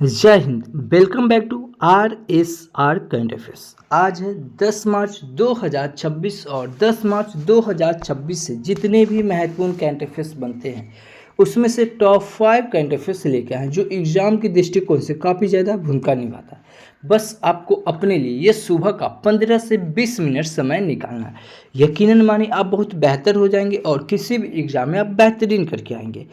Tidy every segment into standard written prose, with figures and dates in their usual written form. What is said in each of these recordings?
जय Hind. Welcome back to RSR current affairs. आज है 10 मार्च 2026 और 10 मार्च 2026 से जितने भी महत्वपूर्ण करंट अफेयर्स बनते हैं उसमें से टॉप 5 करंट अफेयर्स लेके आए जो एग्जाम के दृष्टिकोण से काफ़ी ज़्यादा भूमिका निभाता है। बस आपको अपने लिए ये सुबह का 15 से 20 मिनट समय निकालना है। यकीनन मानिए आप बहुत बेहतर हो जाएंगे और किसी भी एग्जाम में आप बेहतरीन करके आएंगे।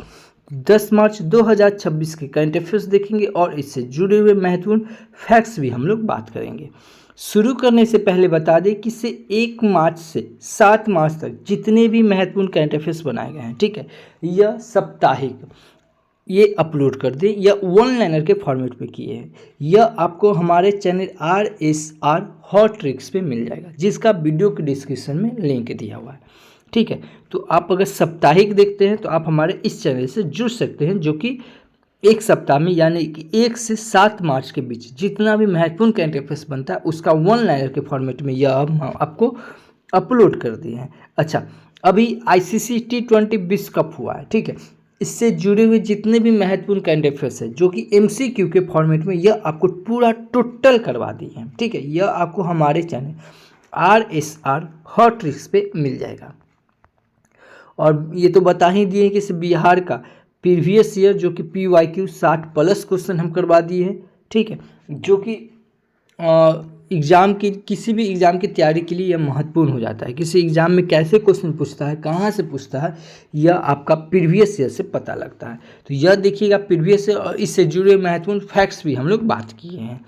10 मार्च 2026 के करंट अफेयर्स देखेंगे और इससे जुड़े हुए महत्वपूर्ण फैक्ट्स भी हम लोग बात करेंगे। शुरू करने से पहले बता दें कि इसे 1 मार्च से 7 मार्च तक जितने भी महत्वपूर्ण करंट अफेयर्स बनाए गए हैं, ठीक है, यह साप्ताहिक ये अपलोड कर दें या वन लाइनर के फॉर्मेट में किए हैं। यह आपको हमारे चैनल RSR हॉट ट्रिक्स पे मिल जाएगा, जिसका वीडियो के डिस्क्रिप्शन में लिंक दिया हुआ है, ठीक है। तो आप अगर साप्ताहिक देखते हैं तो आप हमारे इस चैनल से जुड़ सकते हैं, जो कि एक सप्ताह में यानी कि 1 से 7 मार्च के बीच जितना भी महत्वपूर्ण करंट अफेयर्स बनता है उसका वन लाइनर के फॉर्मेट में यह हम आपको अपलोड कर दिए हैं। अच्छा, अभी ICC T20 विश्व कप हुआ है, ठीक है। इससे जुड़े हुए जितने भी महत्वपूर्ण करंट अफेयर्स है जो कि MCQ के फॉर्मेट में यह आपको पूरा टोटल करवा दिए हैं, ठीक है। यह आपको हमारे चैनल RSR हॉट ट्रिक्स पे मिल जाएगा। और ये तो बता ही दिए कि इस बिहार का प्रीवियस ईयर जो कि PYQ 60+ क्वेश्चन हम करवा दिए हैं, ठीक है, जो कि एग्ज़ाम की किसी भी एग्ज़ाम की तैयारी के लिए यह महत्वपूर्ण हो जाता है। किसी एग्ज़ाम में कैसे क्वेश्चन पूछता है, कहाँ से पूछता है, यह आपका प्रीवियस ईयर से पता लगता है। तो यह देखिएगा प्रीवियस ईयर और इससे जुड़े महत्वपूर्ण फैक्ट्स भी हम लोग बात किए हैं।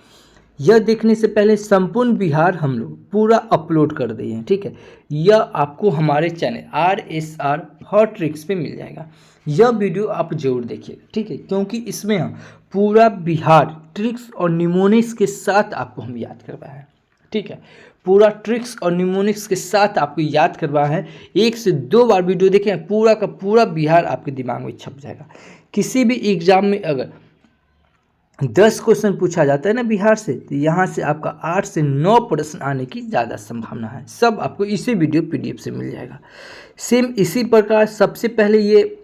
यह देखने से पहले संपूर्ण बिहार हम लोग पूरा अपलोड कर दिए हैं, ठीक है। यह आपको हमारे चैनल RSR हॉट ट्रिक्स पे मिल जाएगा। यह वीडियो आप जरूर देखिएगा, ठीक है, क्योंकि इसमें हम पूरा बिहार ट्रिक्स और निमोनिक्स के साथ आपको हम याद करवाए हैं, ठीक है। पूरा ट्रिक्स और निमोनिक्स के साथ आपको याद करवाया है। 1 से 2 बार वीडियो देखें, पूरा का पूरा बिहार आपके दिमाग में छप जाएगा। किसी भी एग्जाम में अगर 10 क्वेश्चन पूछा जाता है ना बिहार से, तो यहाँ से आपका 8 से 9 प्रश्न आने की ज़्यादा संभावना है। सब आपको इसी वीडियो PDF से मिल जाएगा। सेम इसी प्रकार सबसे पहले ये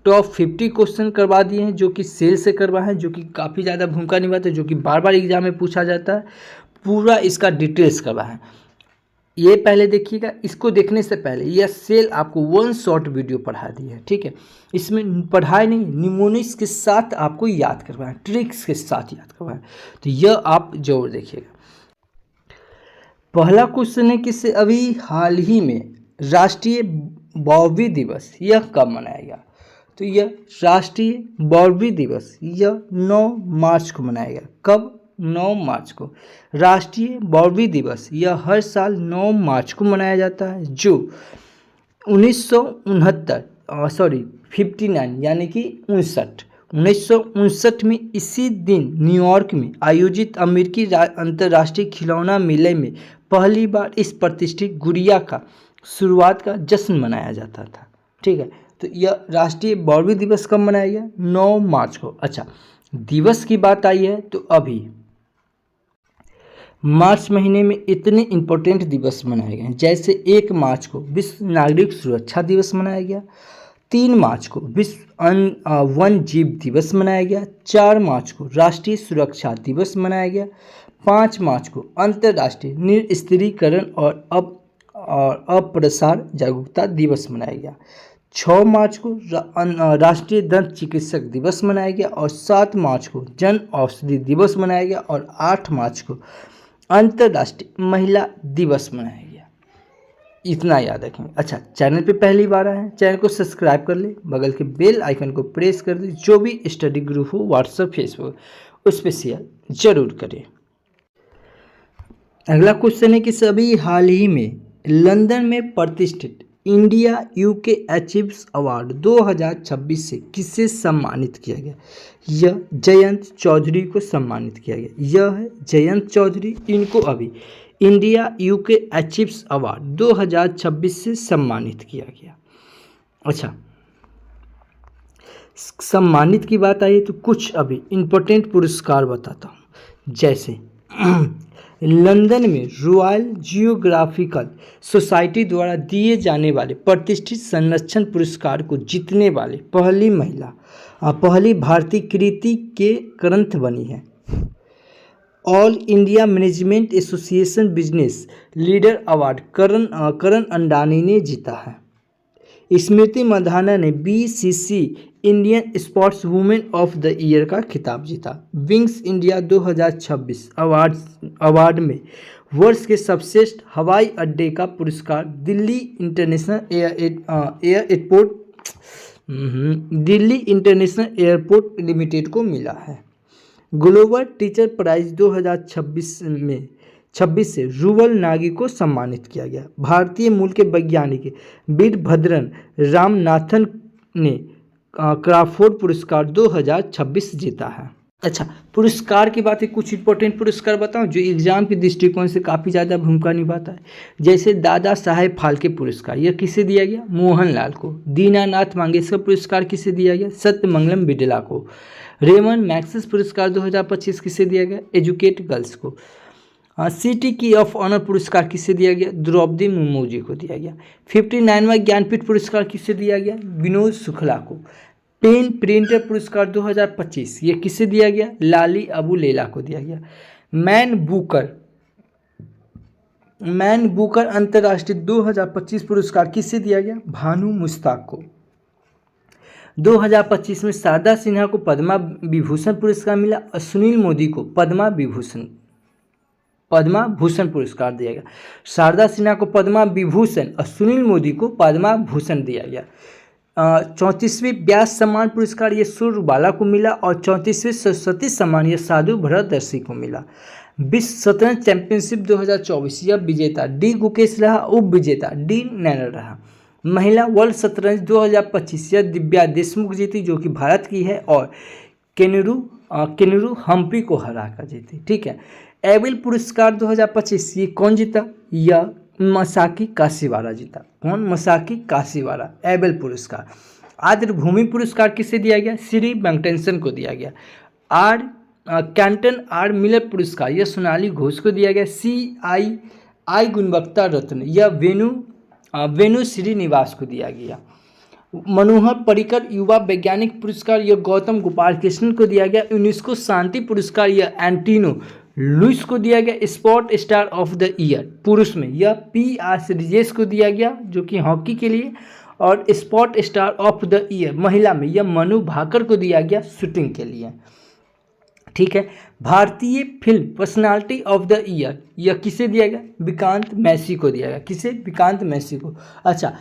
टॉप 50 क्वेश्चन करवा दिए हैं जो कि सेल से करवा है, जो कि काफ़ी ज़्यादा भूमिका निभाते हैं, जो कि बार बार एग्जाम में पूछा जाता है। पूरा इसका डिटेल्स करवा है। ये पहले देखिएगा। इसको देखने से पहले यह सेल आपको 1 शॉर्ट वीडियो पढ़ा दी है, ठीक है। इसमें पढ़ाई नहीं, निमोनिक्स के साथ आपको याद करवाएं, ट्रिक्स के साथ याद करवाएं। तो यह आप जरूर देखिएगा। पहला क्वेश्चन है कि से अभी हाल ही में राष्ट्रीय बौद्धिक दिवस यह कब मनाया गया? तो यह राष्ट्रीय बौद्धिक दिवस यह 9 मार्च को मनाया गया। कब? 9 मार्च को। राष्ट्रीय बौद्धिक दिवस यह हर साल 9 मार्च को मनाया जाता है, जो 59 यानी कि 1959 में इसी दिन न्यूयॉर्क में आयोजित अमेरिकी अंतर्राष्ट्रीय खिलौना मेले में पहली बार इस प्रतिष्ठित गुड़िया का शुरुआत का जश्न मनाया जाता था, ठीक है। तो यह राष्ट्रीय बौद्धिक दिवस कब मनाया गया? 9 मार्च को। अच्छा, दिवस की बात आई है तो अभी मार्च महीने में इतने इम्पोर्टेंट दिवस मनाए गए हैं, जैसे 1 मार्च को विश्व नागरिक सुरक्षा दिवस मनाया गया, 3 मार्च को विश्व वन जीव दिवस मनाया गया, 4 मार्च को राष्ट्रीय सुरक्षा दिवस मनाया गया, 5 मार्च को अंतर्राष्ट्रीय निरस्त्रीकरण और अप्रसार जागरूकता दिवस मनाया गया, 6 मार्च को राष्ट्रीय दंत चिकित्सक दिवस मनाया गया और 7 मार्च को जन औषधि दिवस मनाया गया और 8 मार्च को अंतर्राष्ट्रीय महिला दिवस मनाया गया। इतना याद रखेंगे। अच्छा, चैनल पे पहली बार आए हैं, चैनल को सब्सक्राइब कर ले, बगल के बेल आइकन को प्रेस कर दे। जो भी स्टडी ग्रुप हो व्हाट्सएप फेसबुक उस पर शेयर जरूर करें। अगला क्वेश्चन है कि सभी हाल ही में लंदन में प्रतिष्ठित इंडिया UK अचीव्स अवार्ड 2026 से किसे सम्मानित किया गया? यह जयंत चौधरी को सम्मानित किया गया। यह है जयंत चौधरी, इनको अभी इंडिया UK अचीव्स अवार्ड 2026 से सम्मानित किया गया। अच्छा, सम्मानित की बात आई तो कुछ अभी इम्पोर्टेंट पुरस्कार बताता हूँ, जैसे लंदन में रॉयल जियोग्राफिकल सोसाइटी द्वारा दिए जाने वाले प्रतिष्ठित संरक्षण पुरस्कार को जीतने वाले पहली महिला, पहली भारतीय कृति के ग्रंथ बनी है। All India management association business leader award Karan Adani ने जीता है। स्मृति मंधाना ने BBC Indian sports woman of the year का खिताब जीता। विंग्स इंडिया 2026 अवार्ड में वर्ष के सर्वश्रेष्ठ हवाई अड्डे का पुरस्कार दिल्ली इंटरनेशनल एयरपोर्ट लिमिटेड को मिला है। ग्लोबल टीचर प्राइज 2026 से रूवल नागी को सम्मानित किया गया। भारतीय मूल के वैज्ञानिक वीरभद्रन रामनाथन ने क्राफोर्ड पुरस्कार 2026 जीता है। अच्छा, पुरस्कार की बात है, कुछ इंपॉर्टेंट पुरस्कार बताऊं जो एग्जाम के दृष्टिकोण से काफ़ी ज़्यादा भूमिका निभाता है। जैसे दादा साहेब फाल्के पुरस्कार, यह किसे दिया गया? मोहनलाल को। दीनानाथ मंगेशकर पुरस्कार किसे दिया गया? सत्यमंगलम बिड़ला को। रेमन मैग्सेसे पुरस्कार 2025 किसे दिया गया? एजुकेट गर्ल्स को। सिटी की ऑफ ऑनर पुरस्कार किसे दिया गया? द्रौपदी मुर्मू जी को दिया गया। 59वां ज्ञानपीठ पुरस्कार किसे दिया गया? विनोद शुक्ला को। पेन प्रिंटर पुरस्कार 2025 ये किसे दिया गया? लाली अबू लेला को दिया गया। मैन बुकर अंतर्राष्ट्रीय 2025 पुरस्कार किसे दिया गया? भानु मुश्ताक को। 2025 में शारदा सिन्हा को पद्मा विभूषण पुरस्कार मिला और सुनील मोदी को पद्मा भूषण पुरस्कार दिया गया। शारदा सिन्हा को पद्मा विभूषण और सुनील मोदी को पद्मा भूषण दिया गया। 34वीं व्यास सम्मान पुरस्कार ये सूर्यबाला को मिला और 34वें सरस्वती सम्मान ये साधु भरतदर्शी को मिला। विश्व शतरंज चैंपियनशिप 2024 यह विजेता डी गुकेश रहा, उप विजेता डी नैनर रहा। महिला वर्ल्ड शतरंज 2025 यह दिव्या देशमुख जीती जो कि भारत की है और केनेरू हम्पी को हरा कर जीती। ठीक है। एबल पुरस्कार 2025 ये कौन जीता? यह मसाकी काशीवारा जीता। कौन? मसाकी काशीवारा। एबल पुरस्कार। आर्द्रभूमि पुरस्कार किसे दिया गया? श्री वेंकटेशन को दिया गया। कैंटन आर मिलर पुरस्कार यह सोनाली घोष को दिया गया। CII गुणवत्ता रत्न यह वेणु श्रीनिवास को दिया गया। मनोहर पर्रिकर युवा वैज्ञानिक पुरस्कार यह गौतम गोपाल कृष्णन को दिया गया। यूनेस्को शांति पुरस्कार यह एंटिनो लुइस को दिया गया। Sport star of the year पुरुष में यह PR श्रीजेश को दिया गया जो कि हॉकी के लिए, और sport star of the year महिला में यह मनु भाकर को दिया गया शूटिंग के लिए। ठीक है। भारतीय film personality of the year यह किसे दिया गया? विक्रांत मैसी को दिया गया। किसे? विक्रांत मैसी को। अच्छा,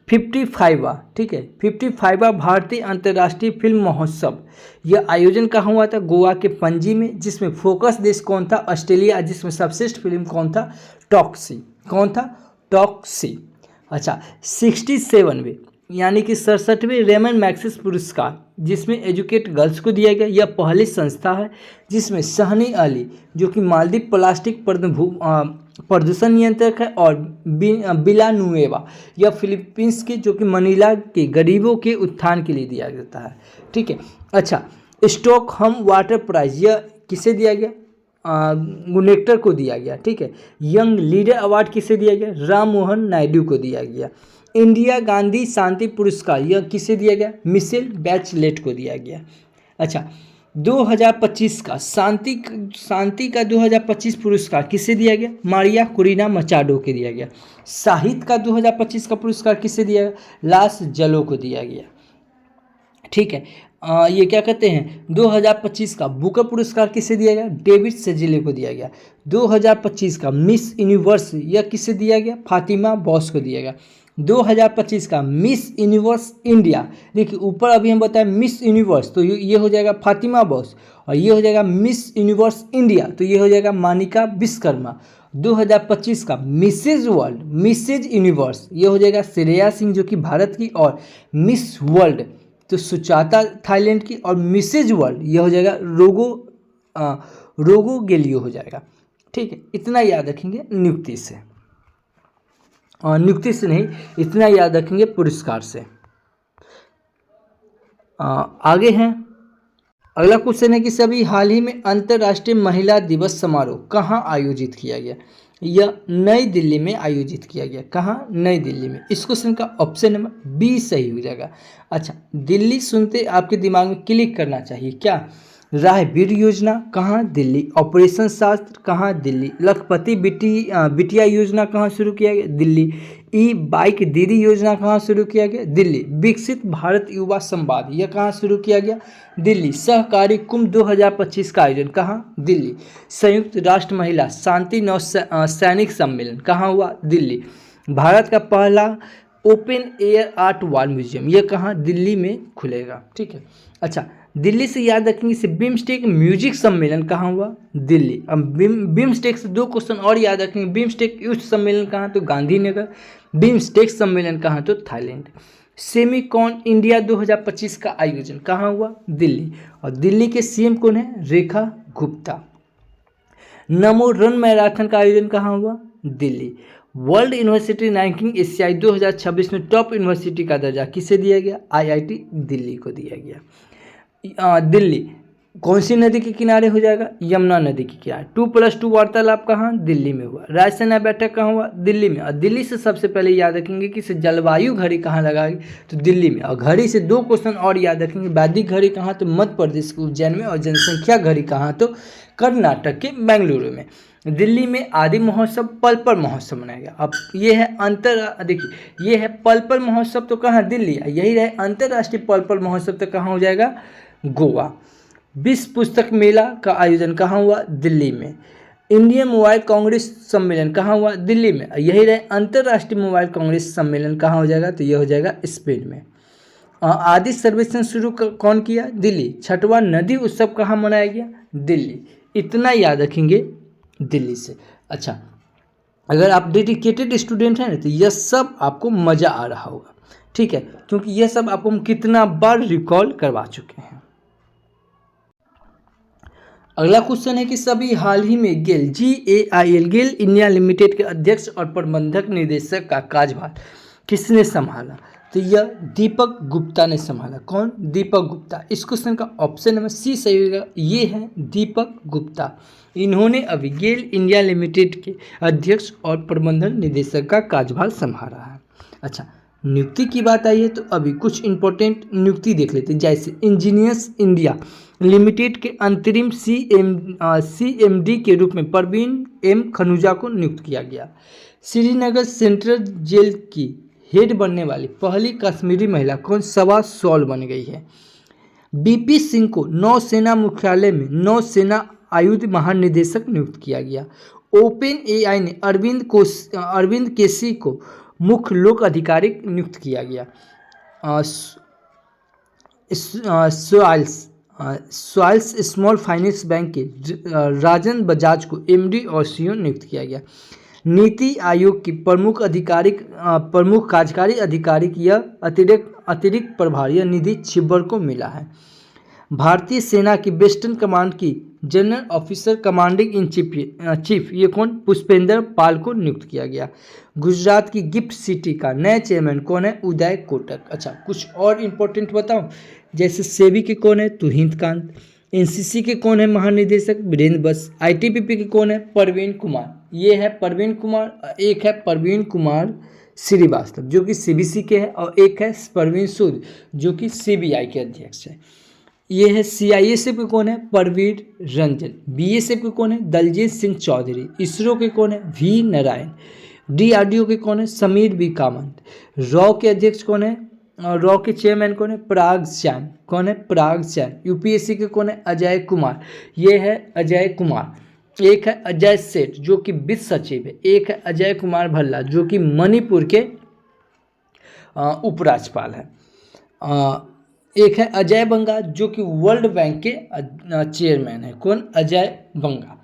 55वां, ठीक है, 55वां भारतीय अंतर्राष्ट्रीय फिल्म महोत्सव यह आयोजन कहाँ हुआ था? गोवा के पणजी में, जिसमें फोकस देश कौन था? ऑस्ट्रेलिया। जिसमें सर्वश्रेष्ठ फिल्म कौन था? टॉक्सी। कौन था? टॉक्सी। अच्छा, 67वें यानी कि 67वें रेमन मैग्सेसे पुरस्कार जिसमें एजुकेट गर्ल्स को दिया गया। यह पहली संस्था है जिसमें शहनी अली जो कि मालदीव प्लास्टिक प्रदूषण नियंत्रक है, और बिलानुएवा यह फिलीपींस के जो कि मनीला के गरीबों के उत्थान के लिए दिया जाता है। ठीक है। अच्छा, स्टॉकहोम वाटर प्राइज यह किसे दिया गया? गुनेक्टर को दिया गया। ठीक है। यंग लीडर अवार्ड किसे दिया गया? राम मोहन नायडू को दिया गया। इंदिरा गांधी शांति पुरस्कार यह किसे दिया गया? मिशेल बैचलेट को दिया गया। अच्छा, 2025 का शांति का 2025 पुरस्कार किसे दिया गया? मारिया कुरीना मचाडो को दिया गया। साहित्य का 2025 का पुरस्कार किसे दिया गया? लास जलो को दिया गया। ठीक है। ये क्या कहते हैं? 2025 का बुकर पुरस्कार किसे दिया गया? डेविड सेजिले को दिया गया। 2025 का मिस यूनिवर्स यह किसे दिया गया? फातिमा बॉस को दिया गया। 2025 का मिस यूनिवर्स इंडिया, देखिए ऊपर अभी हम बताएं मिस यूनिवर्स तो ये हो जाएगा फातिमा बॉस, और ये हो जाएगा मिस यूनिवर्स इंडिया तो ये हो जाएगा मानिका विश्वकर्मा। 2025 का मिसेज वर्ल्ड मिसेज यूनिवर्स ये हो जाएगा श्रेया सिंह जो कि भारत की, और मिस वर्ल्ड तो सुचाता थाईलैंड की, और मिसेज वर्ल्ड ये हो जाएगा रोगो गेलियो हो जाएगा। ठीक है, इतना याद रखेंगे नियुक्ति से, और नियुक्ति से नहीं, इतना याद रखेंगे पुरस्कार से। आगे हैं अगला क्वेश्चन है कि सभी हाल ही में अंतर्राष्ट्रीय महिला दिवस समारोह कहाँ आयोजित किया गया? यह नई दिल्ली में आयोजित किया गया। कहाँ? नई दिल्ली में। इस क्वेश्चन का ऑप्शन नंबर बी सही हो जाएगा। अच्छा, दिल्ली सुनते आपके दिमाग में क्लिक करना चाहिए क्या? राह वीर योजना कहाँ? दिल्ली। ऑपरेशन शास्त्र कहाँ? दिल्ली। लखपति बिटिया योजना कहाँ शुरू किया गया? दिल्ली। ई बाइक दीदी योजना कहाँ शुरू किया गया? दिल्ली। विकसित भारत युवा संवाद यह कहाँ शुरू किया गया? दिल्ली। सहकारी कुंभ 2025 का आयोजन कहाँ? दिल्ली। संयुक्त राष्ट्र महिला शांति सैनिक सम्मेलन कहाँ हुआ? दिल्ली। भारत का पहला open air art wall museum यह कहाँ? दिल्ली में खुलेगा। ठीक है। अच्छा, दिल्ली से याद रखेंगे इसे बिम्स्टेक म्यूजिक सम्मेलन कहाँ हुआ? दिल्ली। अब बिम्स्टेक से दो क्वेश्चन और याद रखेंगे। बिम्स्टेक युद्ध सम्मेलन कहाँ? तो गांधीनगर। बिम्स्टेक सम्मेलन कहाँ? तो थाईलैंड। सेमीकॉन इंडिया 2025 का आयोजन कहाँ हुआ? दिल्ली। और दिल्ली के सीएम कौन है? रेखा गुप्ता। नमो रन मैराथन का आयोजन कहाँ हुआ? दिल्ली। वर्ल्ड यूनिवर्सिटी रैंकिंग एशियाई 2026 में टॉप यूनिवर्सिटी का दर्जा किसे दिया गया? आईआईटी दिल्ली को दिया गया। दिल्ली कौन सी नदी के किनारे हो जाएगा? यमुना नदी के किनारे। 2+2 वार्तालाप कहाँ? दिल्ली में हुआ। रायसेना बैठक कहाँ हुआ? दिल्ली में। और दिल्ली से सबसे पहले याद रखेंगे कि जलवायु घड़ी कहाँ लगाएगी? तो दिल्ली में। और घड़ी से दो क्वेश्चन और याद रखेंगे। वैदिक घड़ी कहाँ? तो मध्य प्रदेश के उज्जैन में। और जनसंख्या घड़ी कहाँ? तो कर्नाटक के बेंगलुरु में। दिल्ली में आदि महोत्सव पल महोत्सव मनाया गया। अब ये है देखिए ये है पल महोत्सव तो कहाँ? दिल्ली। यही रहे अंतर्राष्ट्रीय पल महोत्सव तो कहाँ हो जाएगा? गोवा। विश्व पुस्तक मेला का आयोजन कहाँ हुआ? दिल्ली में। इंडियन मोबाइल कांग्रेस सम्मेलन कहाँ हुआ? दिल्ली में। यही रहे अंतर्राष्ट्रीय मोबाइल कांग्रेस सम्मेलन कहाँ हो जाएगा? तो यह हो जाएगा स्पेन में। आदि सर्वेक्षण शुरू कौन किया? दिल्ली। छठवां नदी उत्सव कहाँ मनाया गया? दिल्ली। इतना याद रखेंगे दिल्ली से। अच्छा, अगर आप डेडिकेटेड स्टूडेंट हैं ना तो यह सब आपको मज़ा आ रहा होगा। ठीक है, क्योंकि यह सब आपको हम कितना बार रिकॉल करवा चुके हैं। अगला क्वेश्चन है कि सभी हाल ही में गेल गेल इंडिया लिमिटेड के अध्यक्ष और प्रबंधक निदेशक का कार्यभार किसने संभाला? तो यह दीपक गुप्ता ने संभाला। कौन? दीपक गुप्ता। इस क्वेश्चन का ऑप्शन नंबर सी सही होगा। ये है दीपक गुप्ता। इन्होंने अभी गेल इंडिया लिमिटेड के अध्यक्ष और प्रबंधन निदेशक का कार्यभार संभाला है। अच्छा, नियुक्ति की बात आई है तो अभी कुछ इंपॉर्टेंट नियुक्ति देख लेते हैं। जैसे इंजीनियर्स इंडिया लिमिटेड के अंतरिम CMD के रूप में परवीन M खनूजा को नियुक्त किया गया। श्रीनगर सेंट्रल जेल की हेड बनने वाली पहली कश्मीरी महिला कौन? सवा सॉल बन गई है। BP सिंह को नौसेना मुख्यालय में नौसेना आयुध महानिदेशक नियुक्त किया गया। OpenAI ने अरविंद केसी को मुख्य लोक अधिकारी नियुक्त किया गया। सॉइल्स स्मॉल फाइनेंस बैंक के राजन बजाज को MD और CEO नियुक्त किया गया। नीति आयोग की प्रमुख कार्यकारी अधिकारी की यह अतिरिक्त प्रभार यह निधि छिब्बर को मिला है। भारतीय सेना की वेस्टर्न कमांड की general officer commanding in chief ये कौन? पुष्पेंद्र पाल को नियुक्त किया गया। गुजरात की गिफ्ट सिटी का नया चेयरमैन कौन है? उदय कोटक। अच्छा, कुछ और इम्पोर्टेंट बताऊं, जैसे सेबी के कौन है? तुहिंदकांत। NCC के कौन है महानिदेशक? वीरेंद्र बस। ITBP के कौन है? परवीन कुमार। ये है परवीन कुमार। एक है परवीन कुमार श्रीवास्तव जो कि CBC के हैं, और एक है परवीन सूद जो कि CBI के अध्यक्ष है। ये है CISF के कौन है? परवीर रंजन। BSF के कौन है? दलजीत सिंह चौधरी। इसरो के कौन है? V नारायण। DRDO के कौन है? समीर V कामत। रॉ के अध्यक्ष कौन है? रॉ के चेयरमैन कौन है? पराग चांद। कौन है? पराग चांद। UPSC के कौन है? अजय कुमार। ये है अजय कुमार। एक है अजय सेठ जो कि वित्त सचिव है। एक है अजय कुमार भल्ला जो कि मणिपुर के उपराज्यपाल है। एक है अजय बंगा जो कि वर्ल्ड बैंक के चेयरमैन है। कौन? अजय बंगा।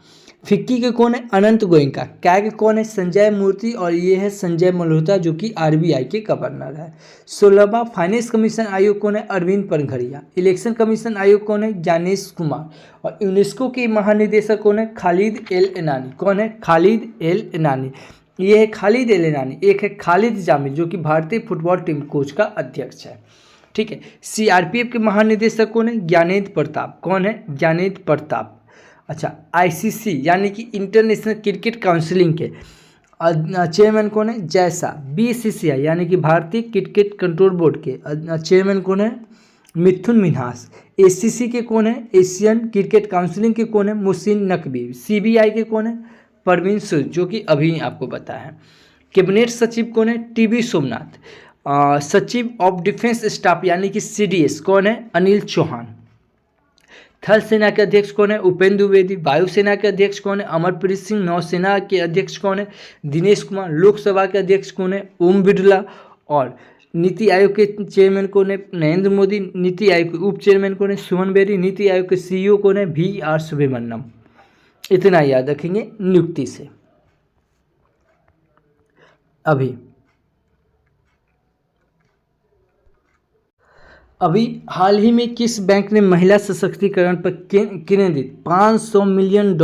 फिक्की के कौन है? अनंत गोयनका। कैग के कौन है? संजय मूर्ति। और ये है संजय मल्होत्रा जो कि RBI के गवर्नर है। 16वां फाइनेंस कमीशन आयोग कौन है? अरविंद पनघरिया। इलेक्शन कमीशन आयोग कौन है? ज्ञानेश कुमार। और यूनेस्को के महानिदेशक कौन है? खालिद एल एनानी। कौन है? खालिद एल एनानी। ये है खालिद एल एनानी। एक है खालिद जामिल जो कि भारतीय फुटबॉल टीम कोच का अध्यक्ष है। ठीक है। सीआरपीएफ के महानिदेशक कौन है? ज्ञानेंद्र प्रताप। कौन है? ज्ञानेंद्र प्रताप। अच्छा, आईसीसी यानी कि इंटरनेशनल क्रिकेट काउंसिलिंग के चेयरमैन कौन है? जैसा। बीसीसीआई यानी कि भारतीय क्रिकेट कंट्रोल बोर्ड के चेयरमैन कौन है? मिथुन मिन्हास। एसीसी के कौन है? एशियन क्रिकेट काउंसिलिंग के कौन है? मुहसिन नकवी। सीबीआई के कौन है? परवीन सूद, जो कि अभी आपको बताया है। कैबिनेट सचिव कौन है? टीबी सोमनाथ। सचिव ऑफ डिफेंस स्टाफ यानी कि सीडीएस कौन है? अनिल चौहान। थल सेना के अध्यक्ष कौन है? उपेंद्र द्विवेदी। वायुसेना के अध्यक्ष कौन है? अमरप्रीत सिंह। नौसेना के अध्यक्ष कौन है? दिनेश कुमार। लोकसभा के अध्यक्ष कौन है? ओम बिरला। और नीति आयोग के चेयरमैन कौन है? नरेंद्र मोदी। नीति आयोग के उप चेयरमैन कौन है? सुमन बेरी। नीति आयोग के सीईओ कौन है? VR सुब्रमण्यम। इतना याद रखेंगे नियुक्ति से। अभी हाल ही में किस बैंक ने महिला सशक्तिकरण पर केंद्रित $500 मिलियन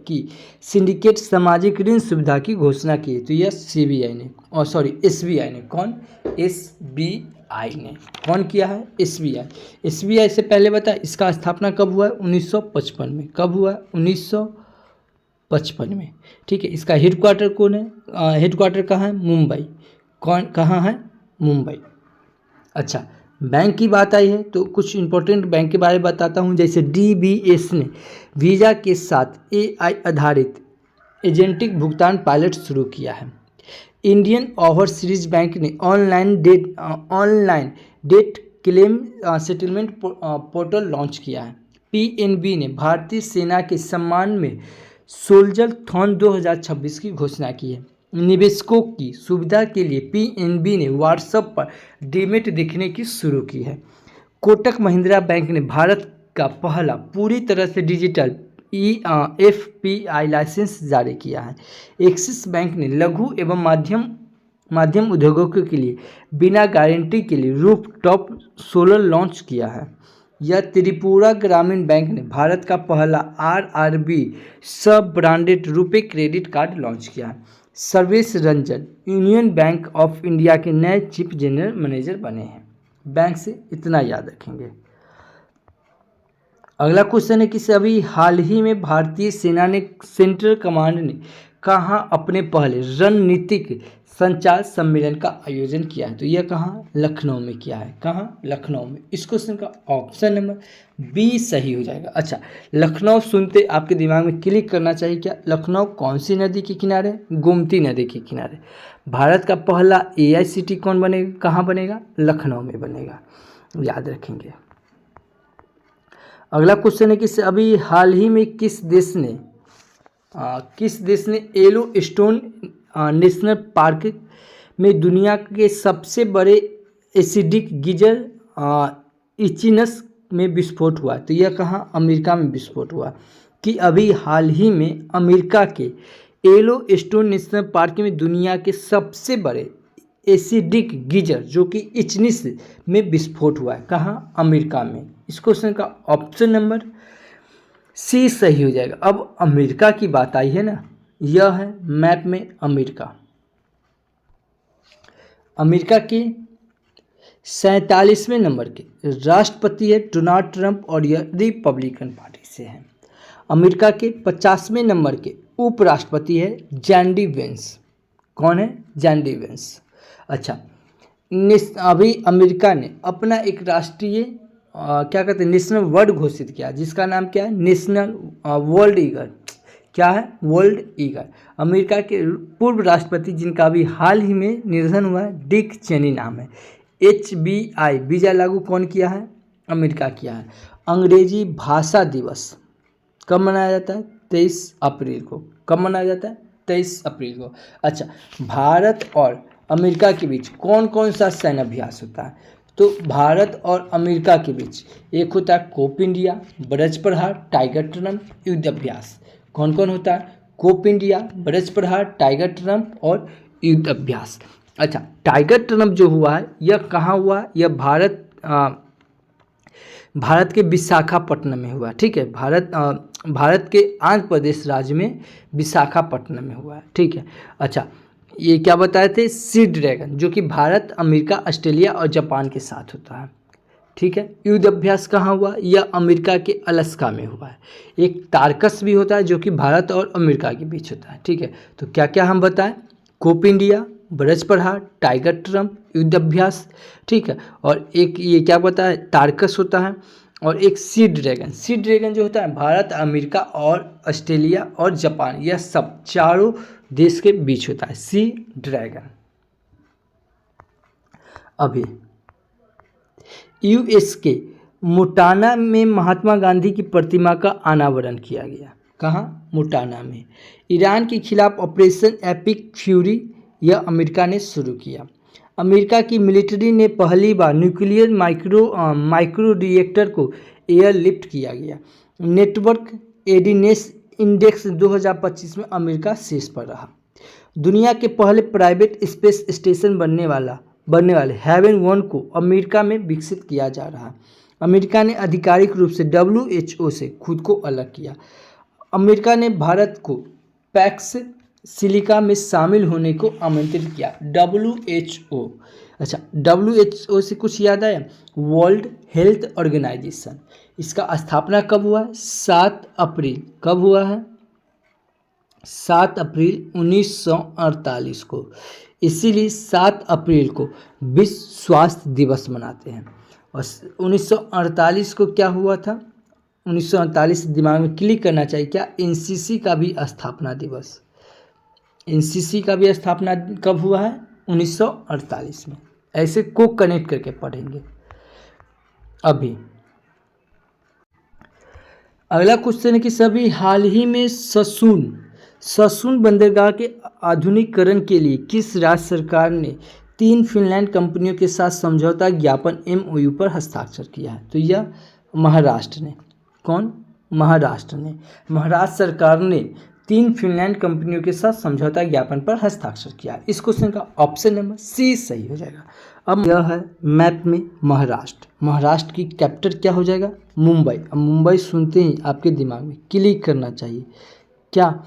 की सिंडिकेट सामाजिक ऋण सुविधा की घोषणा की? तो यह सीबीआई ने, और सॉरी एसबीआई ने। कौन? एसबीआई ने। कौन किया है? एसबीआई। एसबीआई से पहले बता इसका स्थापना कब हुआ है? 1955 में। कब हुआ? 1955 में। ठीक है। इसका हेडक्वार्टर कौन है? हेडक्वार्टर कहाँ है? मुंबई। कहाँ है? मुंबई। अच्छा, बैंक की बात आई है तो कुछ इंपॉर्टेंट बैंक के बारे में बताता हूँ। जैसे डीबीएस ने वीज़ा के साथ एआई आधारित एजेंटिक भुगतान पायलट शुरू किया है। इंडियन ओवरसीज बैंक ने online debt claim settlement portal launch किया है। पीएनबी ने भारतीय सेना के सम्मान में सोल्जर थॉन 2026 की घोषणा की है। निवेशकों की सुविधा के लिए पीएनबी ने व्हाट्सएप पर डीमेट दिखने की शुरू की है। कोटक महिंद्रा बैंक ने भारत का पहला पूरी तरह से डिजिटल एफपीआई लाइसेंस जारी किया है। एक्सिस बैंक ने लघु एवं माध्यम उद्योगों के लिए बिना गारंटी के लिए रूफटॉप सोलर लॉन्च किया है। यह त्रिपुरा ग्रामीण बैंक ने भारत का पहला आरआरबी सब branded RuPay credit card launch किया है। Sarvesh Ranjan union bank of India के नए चीफ जनरल मैनेजर बने हैं। बैंक से इतना याद रखेंगे। अगला क्वेश्चन है कि अभी हाल ही में भारतीय सेना ने सेंट्रल कमांड ने कहाँ अपने पहले रणनीतिक संचार सम्मेलन का आयोजन किया है? तो यह कहाँ? लखनऊ में किया है। कहाँ? लखनऊ में। इस क्वेश्चन का ऑप्शन नंबर बी सही हो जाएगा। अच्छा, लखनऊ सुनते आपके दिमाग में क्लिक करना चाहिए क्या? लखनऊ कौन सी नदी के किनारे? गोमती नदी के किनारे। भारत का पहला एआई सिटी कौन बनेगा? कहाँ बनेगा? लखनऊ में बनेगा। याद रखेंगे। अगला क्वेश्चन है कि अभी हाल ही में किस देश ने येलो स्टोन नेशनल पार्क में दुनिया के सबसे बड़े एसिडिक गीजर इचिनस में विस्फोट हुआ? तो यह कहाँ? अमेरिका में विस्फोट हुआ। कि अभी हाल ही में अमेरिका के येलो स्टोन नेशनल पार्क में दुनिया के सबसे बड़े एसिडिक गीजर जो कि इचनिस में विस्फोट हुआ है। कहाँ? अमेरिका में। इस क्वेश्चन का ऑप्शन नंबर सी सही हो जाएगा। अब अमेरिका की बात आई है ना, यह है मैप में अमेरिका। अमेरिका के 47वें नंबर के राष्ट्रपति है डोनाल्ड ट्रंप और यह रिपब्लिकन पार्टी से है। अमेरिका के 50वें नंबर के उपराष्ट्रपति है जैंडी वेंस। कौन है? जैंडी वेंस। अच्छा, अभी अमेरिका ने अपना एक राष्ट्रीय क्या कहते हैं नेशनल वर्ड घोषित किया, जिसका नाम क्या है? National world eagle. क्या है? World eagle. अमेरिका के पूर्व राष्ट्रपति जिनका अभी हाल ही में निधन हुआ है, डिक चेनी नाम है। HBI वीज़ा लागू कौन किया है? अमेरिका किया है। अंग्रेजी भाषा दिवस कब मनाया जाता है? 23 अप्रैल को। कब मनाया जाता है? 23 अप्रैल को। अच्छा, भारत और अमेरिका के बीच कौन कौन सा सैन्य अभ्यास होता है? तो भारत और अमेरिका के बीच एक होता है कोप इंडिया, ब्रज प्रहार, टाइगर ट्रम्प, युद्ध अभ्यास। कौन कौन होता है? कोप इंडिया, ब्रज प्रहार, टाइगर ट्रम्प और युद्ध अभ्यास। अच्छा, टाइगर ट्रम्प जो हुआ है यह कहाँ हुआ? यह भारत के विशाखापट्टनम में हुआ। ठीक है, भारत के आंध्र प्रदेश राज्य में विशाखापट्टनम में हुआ है। ठीक है। अच्छा, ये क्या बताए थे? सी ड्रैगन जो कि भारत, अमेरिका, ऑस्ट्रेलिया और जापान के साथ होता है। ठीक है। युद्ध अभ्यास कहाँ हुआ? यह अमेरिका के अलास्का में हुआ है। एक टार्कस भी होता है जो कि भारत और अमेरिका के बीच होता है, ठीक है। तो क्या क्या हम बताएं? कोप इंडिया, ब्रज प्रहार, टाइगर ट्रम्प, युद्ध अभ्यास, ठीक है। और एक ये क्या पता है, टार्कस होता है। और एक सी ड्रैगन, सी ड्रैगन जो होता है भारत, अमेरिका और ऑस्ट्रेलिया और जापान, यह सब चारों देश के बीच होता है सी ड्रैगन। अभी यूएस के मोंटाना में महात्मा गांधी की प्रतिमा का अनावरण किया गया। कहाँ? मोंटाना में। ईरान के खिलाफ ऑपरेशन एपिक फ्यूरी यह अमेरिका ने शुरू किया। अमेरिका की मिलिट्री ने पहली बार न्यूक्लियर माइक्रो रिएक्टर को एयरलिफ्ट किया गया। नेटवर्क एडिनेस इंडेक्स 2025 में अमेरिका शीर्ष पर रहा। दुनिया के पहले प्राइवेट स्पेस स्टेशन बनने वाले हेवन 1 को अमेरिका में विकसित किया जा रहा है। अमेरिका ने आधिकारिक रूप से WHO से खुद को अलग किया। अमेरिका ने भारत को पैक्स सिलिका में शामिल होने को आमंत्रित किया। WHO, अच्छा, WHO से कुछ याद आया? World Health Organization. इसका स्थापना कब हुआ है? 7 अप्रैल। कब हुआ है? 7 अप्रैल 1948 को। इसीलिए 7 अप्रैल को विश्व स्वास्थ्य दिवस मनाते हैं। और 1948 को क्या हुआ था? 1948 दिमाग में क्लिक करना चाहिए क्या? NCC का भी स्थापना दिवस। NCC का भी स्थापना कब हुआ है? 1948 में। ऐसे को कनेक्ट करके पढ़ेंगे। अभी अगला क्वेश्चन है कि सभी हाल ही में ससून बंदरगाह के आधुनिकीकरण के लिए किस राज्य सरकार ने 3 फिनलैंड कंपनियों के साथ समझौता ज्ञापन MOU पर हस्ताक्षर किया है? तो यह महाराष्ट्र ने। कौन? महाराष्ट्र ने। महाराष्ट्र सरकार ने 3 फिनलैंड कंपनियों के साथ समझौता ज्ञापन पर हस्ताक्षर किया। इस क्वेश्चन का ऑप्शन नंबर C सही हो जाएगा। अब यह है मैप में महाराष्ट्र। महाराष्ट्र की कैपिटल क्या हो जाएगा? मुंबई। अब मुंबई सुनते ही आपके दिमाग में क्लिक करना चाहिए क्या?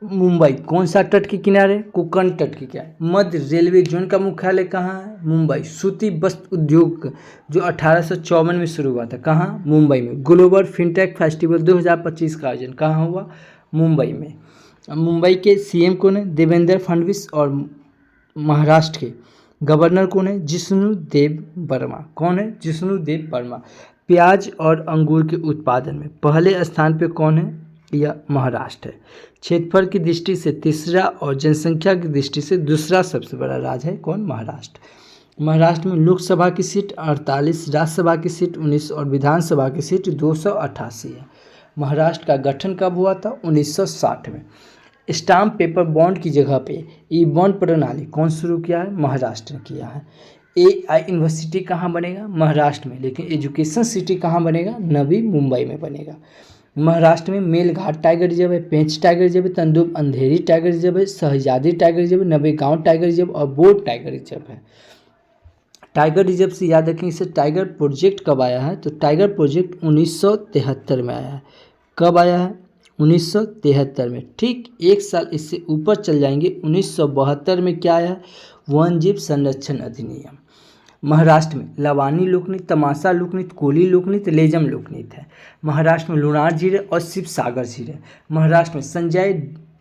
मुंबई कौन सा तट के किनारे? कोंकण तट के किनारे। मध्य रेलवे जोन का मुख्यालय कहाँ है? मुंबई। सूती वस्त्र उद्योग जो 1854 में शुरू हुआ था, कहाँ? मुंबई में। ग्लोबल फिनटेक फेस्टिवल 2025 का आयोजन कहाँ हुआ? मुंबई में। मुंबई के CM कौन है? देवेंद्र फडणवीस। और महाराष्ट्र के गवर्नर कौन है? जिष्णुदेव वर्मा। कौन है? जिष्णुदेव वर्मा। प्याज और अंगूर के उत्पादन में पहले स्थान पे कौन है? यह महाराष्ट्र है। क्षेत्रफल की दृष्टि से तीसरा और जनसंख्या की दृष्टि से दूसरा सबसे बड़ा राज्य है कौन? महाराष्ट्र। महाराष्ट्र में लोकसभा की सीट 48, राज्यसभा की सीट 19 और विधानसभा की सीट 288 है। महाराष्ट्र का गठन कब हुआ था? 1960 में। स्टाम्प पेपर बॉन्ड की जगह पे ई बॉन्ड प्रणाली कौन शुरू किया है? महाराष्ट्र ने किया है। AI यूनिवर्सिटी कहाँ बनेगा? महाराष्ट्र में। लेकिन एजुकेशन सिटी कहाँ बनेगा? नवी मुंबई में बनेगा। महाराष्ट्र में मेलघाट टाइगर रिजर्व है, पेंच टाइगर रिजर्व है, तंदूप अंधेरी टाइगर रिजर्व है, शहजादी टाइगर रिजर्व है, नवेगांव टाइगर रिजर्व और बोर्ड टाइगर रिजर्व है। टाइगर रिजर्व से याद रखें इसे टाइगर प्रोजेक्ट कब आया है? तो टाइगर प्रोजेक्ट 1973 में आया है। कब आया है? 1973 में। ठीक एक साल इससे ऊपर चल जाएंगे, 1972 में क्या आया है? वन जीव संरक्षण अधिनियम। महाराष्ट्र में लवानी लोकनृत्य, तमाशा लोकनृत्य, कोली लोकनृत्य, लेजम लोकनृत्य है। महाराष्ट्र में लुनार झील और शिव सागर झील है। महाराष्ट्र में संजय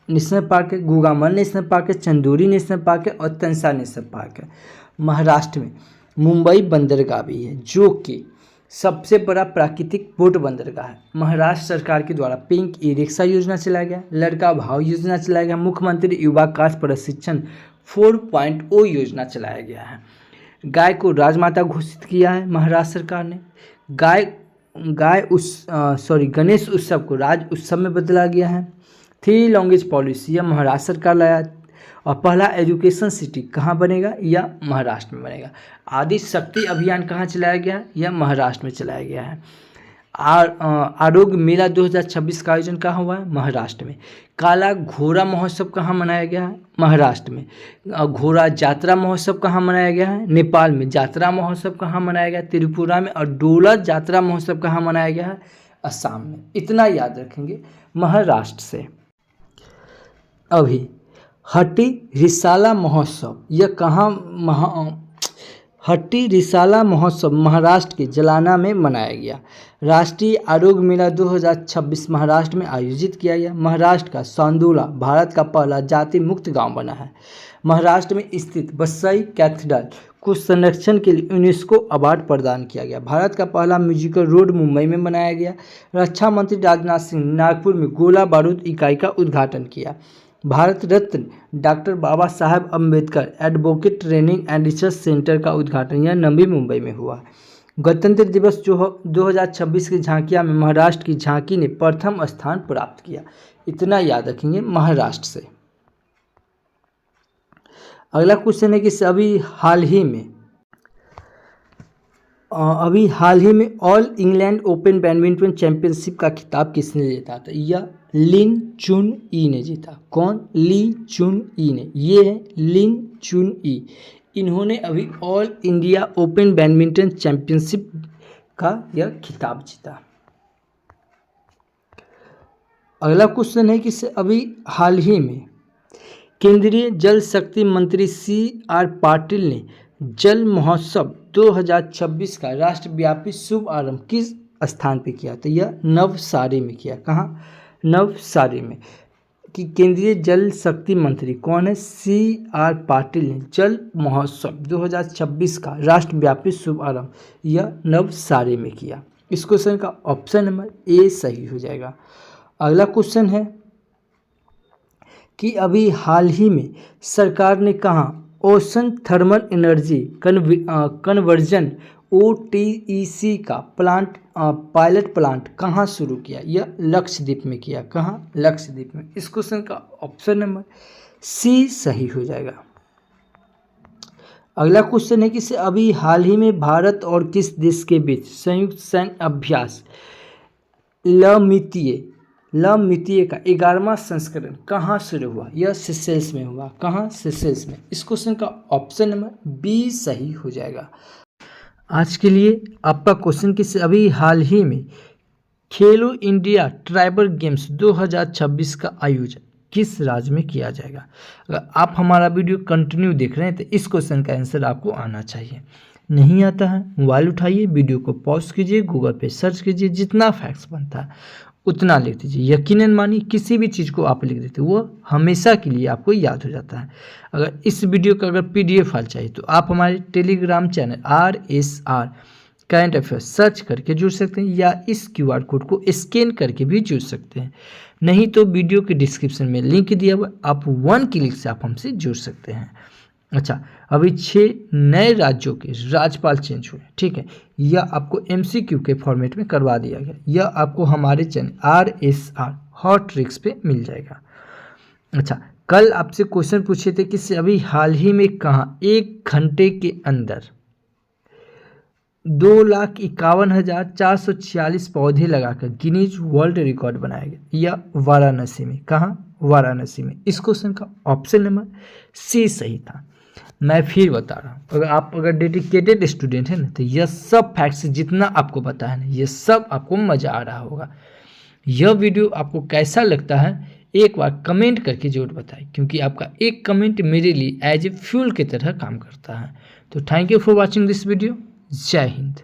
नेशनल पार्क है, गुगामल नेशनल पार्क है, चंदोरी नेशनल पार्क है और तंसा नेशनल पार्क है। महाराष्ट्र में मुंबई बंदरगाह भी है जो कि सबसे बड़ा प्राकृतिक पोर्ट बंदरगाह है। महाराष्ट्र सरकार के द्वारा पिंक ई रिक्शा योजना चलाया गया, लड़का भाव योजना चलाया गया, मुख्यमंत्री युवा कास्ट प्रशिक्षण 4.0 योजना चलाया गया है। गाय को राजमाता घोषित किया है महाराष्ट्र सरकार ने। गणेश उत्सव को राज्य उत्सव में बदला गया है। 3 लैंग्वेज पॉलिसी यह महाराष्ट्र सरकार लाया। और पहला एजुकेशन सिटी कहाँ बनेगा? यह महाराष्ट्र में बनेगा। आदि शक्ति अभियान कहाँ चलाया गया? यह महाराष्ट्र में चलाया गया है। आरोग्य मेला 2026 का आयोजन कहाँ हुआ है? महाराष्ट्र में। काला घोड़ा महोत्सव कहाँ मनाया गया है? महाराष्ट्र में। घोड़ा यात्रा महोत्सव कहाँ मनाया गया है? नेपाल में। यात्रा महोत्सव कहाँ मनाया गया? त्रिपुरा में। और डोला यात्रा महोत्सव कहाँ मनाया गया है? असम में। इतना याद रखेंगे महाराष्ट्र से। अभी हट्टी रिसाला महोत्सव यह कहाँ हट्टी रिसाला महोत्सव महाराष्ट्र के जलाना में मनाया गया। राष्ट्रीय आरोग्य मेला 2026 महाराष्ट्र में आयोजित किया गया। महाराष्ट्र का सांदोला भारत का पहला जाति मुक्त गांव बना है। महाराष्ट्र में स्थित वसई कैथेड्रल को संरक्षण के लिए यूनेस्को अवार्ड प्रदान किया गया। भारत का पहला म्यूजिकल रोड मुंबई में बनाया गया। रक्षा मंत्री राजनाथ सिंह ने नागपुर में गोला बारूद इकाई का उद्घाटन किया। Bharat Ratna doctor Baba Saheb Ambedkar advocate training and research centre का उद्घाटन यह नवी मुंबई में हुआ। गणतंत्र दिवस 2026 की झांकियां में महाराष्ट्र की झांकी ने प्रथम स्थान प्राप्त किया। इतना याद रखेंगे महाराष्ट्र से। अगला क्वेश्चन है कि अभी हाल ही में all England open badminton championship का खिताब किसने जीता था? यह लिन चुन ई ने जीता। कौन? ली चुन ई ने। ये है लिन चुन ई। इन्होंने अभी all India open badminton championship का यह खिताब जीता। अगला क्वेश्चन है कि अभी हाल ही में केंद्रीय जल शक्ति मंत्री CR पाटिल ने जल महोत्सव 2026 का राष्ट्रव्यापी शुभारंभ किस स्थान पे किया? तो यह नवसारी में किया। कहाँ? नवसारी में। कि केंद्रीय जल शक्ति मंत्री कौन है? CR पाटिल ने जल महोत्सव 2026 का राष्ट्रव्यापी शुभारंभ यह नवसारी में किया। इस क्वेश्चन का ऑप्शन नंबर ए सही हो जाएगा। अगला क्वेश्चन है कि अभी हाल ही में सरकार ने कहा ocean thermal energy conversion OTEC का पायलट प्लांट कहाँ शुरू किया? यह लक्षद्वीप में किया। कहाँ? लक्षद्वीप में। इस क्वेश्चन का ऑप्शन नंबर सी सही हो जाएगा। अगला क्वेश्चन है कि अभी हाल ही में भारत और किस देश के बीच संयुक्त सैन्य अभ्यास लमितीय का 11वां संस्करण कहाँ शुरू हुआ? यह सेशेल्स में हुआ। कहाँ? सेशेल्स में। इस क्वेश्चन का ऑप्शन नंबर बी सही हो जाएगा। आज के लिए आपका क्वेश्चन कि अभी हाल ही में खेलो इंडिया ट्राइबल गेम्स 2026 का आयोजन किस राज्य में किया जाएगा? अगर आप हमारा वीडियो कंटिन्यू देख रहे हैं तो इस क्वेश्चन का आंसर आपको आना चाहिए। नहीं आता है, मोबाइल उठाइए, वीडियो को पॉज कीजिए, गूगल पे सर्च कीजिए, जितना फैक्ट्स बनता है उतना लिख दीजिए। यकीनन मानिए किसी भी चीज़ को आप लिख देते वो हमेशा के लिए आपको याद हो जाता है। अगर इस वीडियो का अगर PDF फाइल चाहिए तो आप हमारे Telegram channel RSR current affairs search करके जुड़ सकते हैं या इस QR कोड को स्कैन करके भी जुड़ सकते हैं। नहीं तो वीडियो के डिस्क्रिप्शन में लिंक दिया हुआ, आप 1 क्लिक से आप हमसे जुड़ सकते हैं। अच्छा, अभी 6 नए राज्यों के राज्यपाल चेंज हुए। ठीक है, यह आपको MCQ के फॉर्मेट में करवा दिया गया। यह आपको हमारे चैनल RSR हॉट ट्रिक्स पे मिल जाएगा। अच्छा, कल आपसे क्वेश्चन पूछे थे कि अभी हाल ही में कहाँ 1 घंटे के अंदर 2,51,446 पौधे लगाकर गिनीज वर्ल्ड रिकॉर्ड बनाया गया? यह वाराणसी में। कहाँ? वाराणसी में। इस क्वेश्चन का ऑप्शन नंबर सी सही था। मैं फिर बता रहा हूँ, अगर डेडिकेटेड स्टूडेंट है ना तो यह सब फैक्ट्स जितना आपको पता है ना ये सब आपको मज़ा आ रहा होगा। यह वीडियो आपको कैसा लगता है एक बार कमेंट करके जरूर बताएं, क्योंकि आपका एक कमेंट मेरे लिए एज ए फ्यूल की तरह काम करता है। तो thank you for watching this video. जय हिंद।